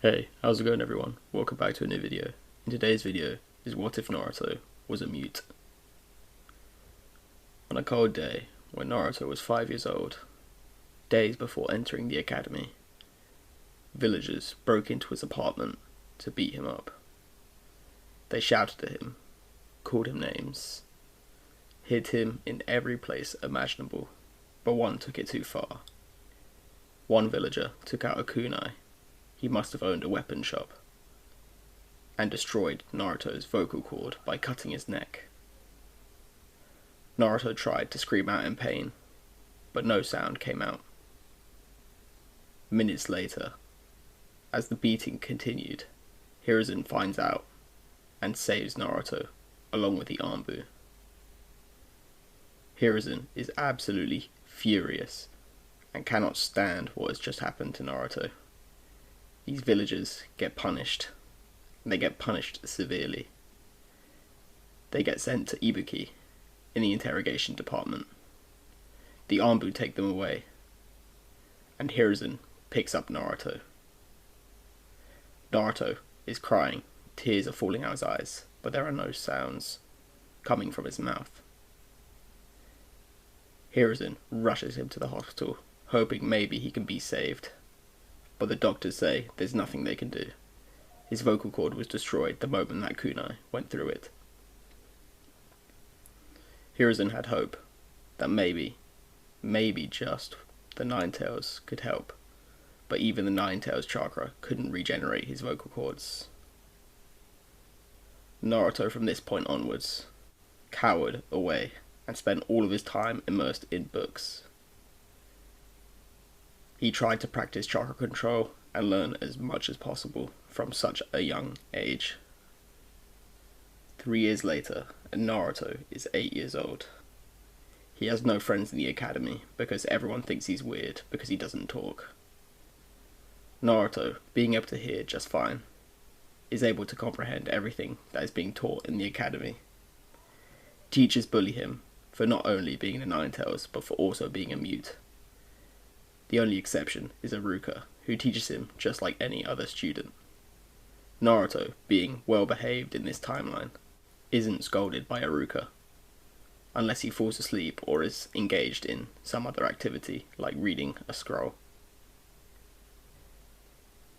Hey, how's it going everyone? Welcome back to a new video. In today's video is what if Naruto was a mute. On a cold day, when Naruto was 5 years old, days before entering the academy, villagers broke into his apartment to beat him up. They shouted at him, called him names, hid him in every place imaginable, but one took it too far. One villager took out a kunai, he must have owned a weapon shop, and destroyed Naruto's vocal cord by cutting his neck. Naruto tried to scream out in pain, but no sound came out. Minutes later, as the beating continued, Hiruzen finds out and saves Naruto along with the Anbu. Hiruzen is absolutely furious and cannot stand what has just happened to Naruto. These villagers get punished, and they get punished severely. They get sent to Ibuki in the interrogation department. The Anbu take them away, and Hiruzen picks up Naruto. Naruto is crying, tears are falling out his eyes, but there are no sounds coming from his mouth. Hiruzen rushes him to the hospital, hoping maybe he can be saved. But the doctors say there's nothing they can do. His vocal cord was destroyed the moment that kunai went through it. Hiruzen had hope that maybe just the Nine Tails could help, but even the Nine Tails chakra couldn't regenerate his vocal cords. Naruto from this point onwards cowered away and spent all of his time immersed in books. He tried to practice chakra control and learn as much as possible from such a young age. 3 years later, and Naruto is 8 years old. He has no friends in the academy because everyone thinks he's weird because he doesn't talk. Naruto, being able to hear just fine, is able to comprehend everything that is being taught in the academy. Teachers bully him for not only being the Nine Tails but for also being a mute. The only exception is Iruka, who teaches him just like any other student. Naruto, being well behaved in this timeline, isn't scolded by Iruka, unless he falls asleep or is engaged in some other activity like reading a scroll.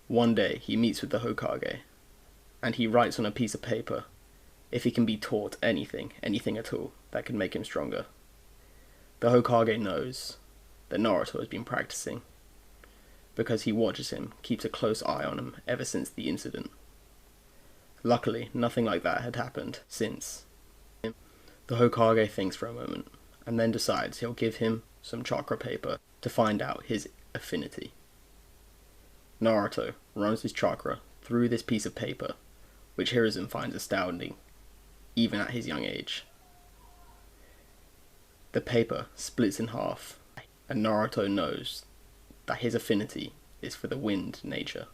One day he meets with the Hokage, and he writes on a piece of paper if he can be taught anything at all that can make him stronger. The Hokage knows that Naruto has been practicing, because he watches him, keeps a close eye on him ever since the incident. Luckily, nothing like that had happened since. The Hokage thinks for a moment, and then decides he'll give him some chakra paper to find out his affinity. Naruto runs his chakra through this piece of paper, which Hiruzen finds astounding, even at his young age. The paper splits in half, and Naruto knows that his affinity is for the wind nature.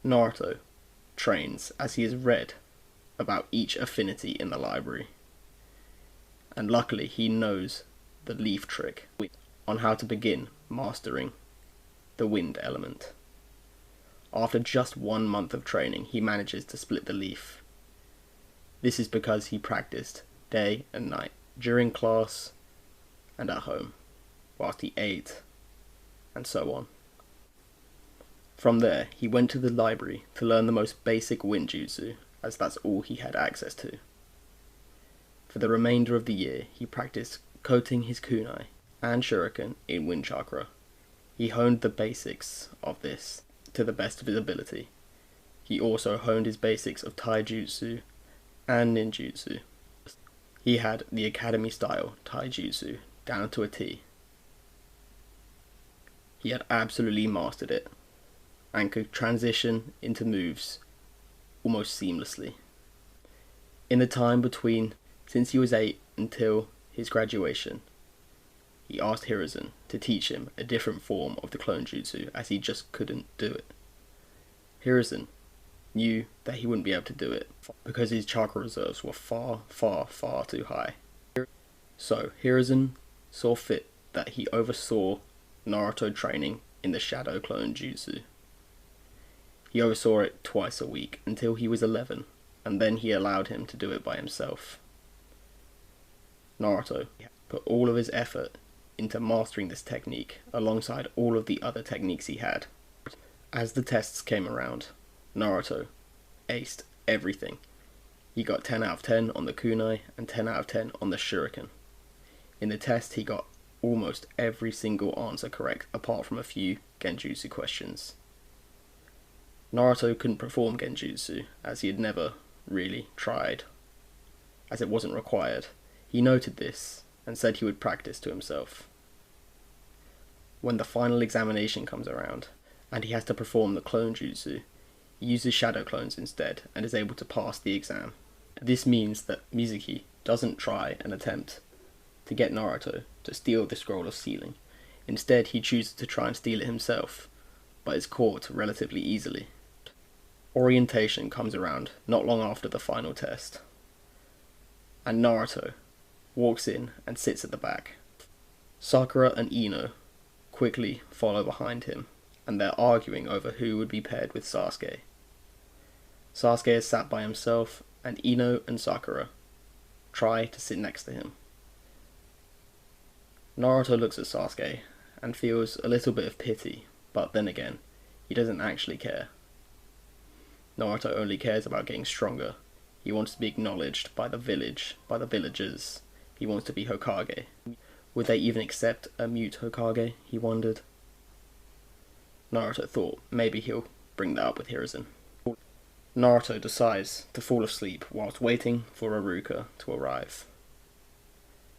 Naruto trains as he has read about each affinity in the library, and luckily he knows the leaf trick on how to begin mastering the wind element. After just 1 month of training, he manages to split the leaf. This is because he practiced day and night, during class and at home, whilst he ate, and so on. From there, he went to the library to learn the most basic wind jutsu, as that's all he had access to. For the remainder of the year, he practiced coating his kunai and shuriken in wind chakra. He honed the basics of this to the best of his ability. He also honed his basics of taijutsu and ninjutsu. He had the academy style taijutsu down to a T. He had absolutely mastered it, and could transition into moves almost seamlessly. In the time between since he was 8 until his graduation, he asked Hiruzen to teach him a different form of the clone jutsu as he just couldn't do it. Hiruzen knew that he wouldn't be able to do it because his chakra reserves were far too high. So Hiruzen saw fit that he oversaw Naruto training in the shadow clone jutsu. He oversaw it twice a week until he was 11, and then he allowed him to do it by himself. Naruto put all of his effort into mastering this technique alongside all of the other techniques he had. As the tests came around, Naruto aced everything. He got 10 out of 10 on the kunai and 10 out of 10 on the shuriken. In the test, he got almost every single answer correct apart from a few genjutsu questions. Naruto couldn't perform genjutsu as he had never really tried, as it wasn't required. He noted this and said he would practice to himself. When the final examination comes around and he has to perform the clone jutsu, he uses shadow clones instead and is able to pass the exam. This means that Mizuki doesn't try and attempt to get Naruto to steal the scroll of sealing. Instead, he chooses to try and steal it himself, but is caught relatively easily. Orientation comes around not long after the final test, and Naruto walks in and sits at the back. Sakura and Ino quickly follow behind him, and they're arguing over who would be paired with Sasuke. Sasuke is sat by himself, and Ino and Sakura try to sit next to him. Naruto looks at Sasuke and feels a little bit of pity, but then again, he doesn't actually care. Naruto only cares about getting stronger. He wants to be acknowledged by the village, by the villagers. He wants to be Hokage. Would they even accept a mute Hokage, he wondered. Naruto thought maybe he'll bring that up with Hiruzen. Naruto decides to fall asleep whilst waiting for Iruka to arrive.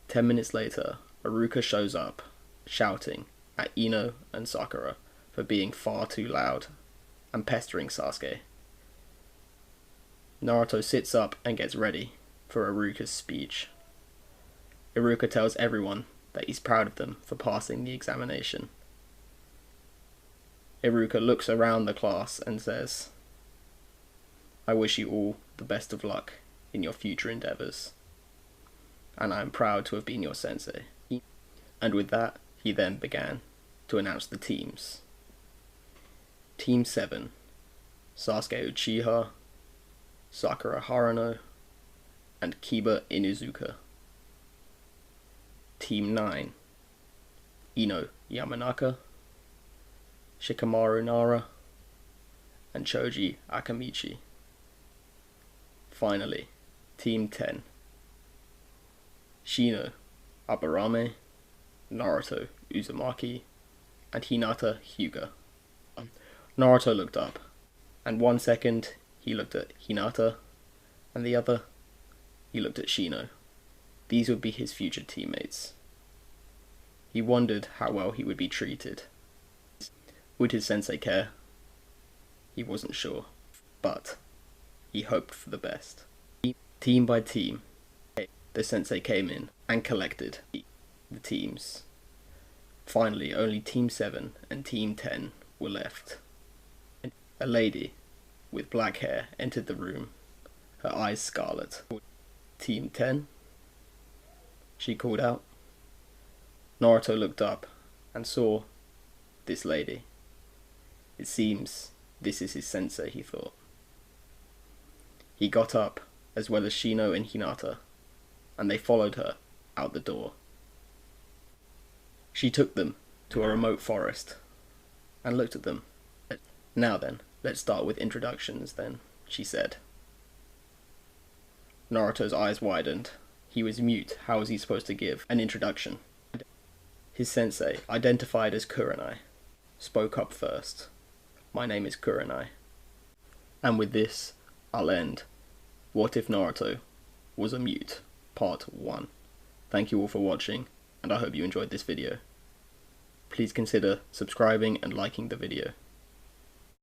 10 minutes later, Iruka shows up, shouting at Ino and Sakura for being far too loud and pestering Sasuke. Naruto sits up and gets ready for Iruka's speech. Iruka tells everyone that he's proud of them for passing the examination. Iruka looks around the class and says, "I wish you all the best of luck in your future endeavours, and I am proud to have been your sensei." And with that, he then began to announce the teams. Team 7, Sasuke Uchiha, Sakura Haruno, and Kiba Inuzuka. Team 9, Ino Yamanaka, Shikamaru Nara, and Choji Akamichi. Finally, Team 10, Shino Aburame, Naruto Uzumaki, and Hinata Hyuga. Naruto looked up, and 1 second he looked at Hinata, and the other he looked at Shino. These would be his future teammates. He wondered how well he would be treated. Would his sensei care? He wasn't sure, but he hoped for the best. Team by team, the sensei came in and collected the teams. Finally, only Team 7 and Team 10 were left. A lady with black hair entered the room, her eyes scarlet. "Team 10?" she called out. Naruto looked up and saw this lady. It seems this is his sensei, he thought. He got up, as well as Shino and Hinata, and they followed her out the door. She took them to a remote forest and looked at them. "Now then, let's start with introductions then," she said. Naruto's eyes widened. He was mute. How was he supposed to give an introduction? His sensei, identified as Kurenai, spoke up first. "My name is Kurenai." And with this, I'll end What If Naruto Was a Mute, Part 1. Thank you all for watching, and I hope you enjoyed this video. Please consider subscribing and liking the video.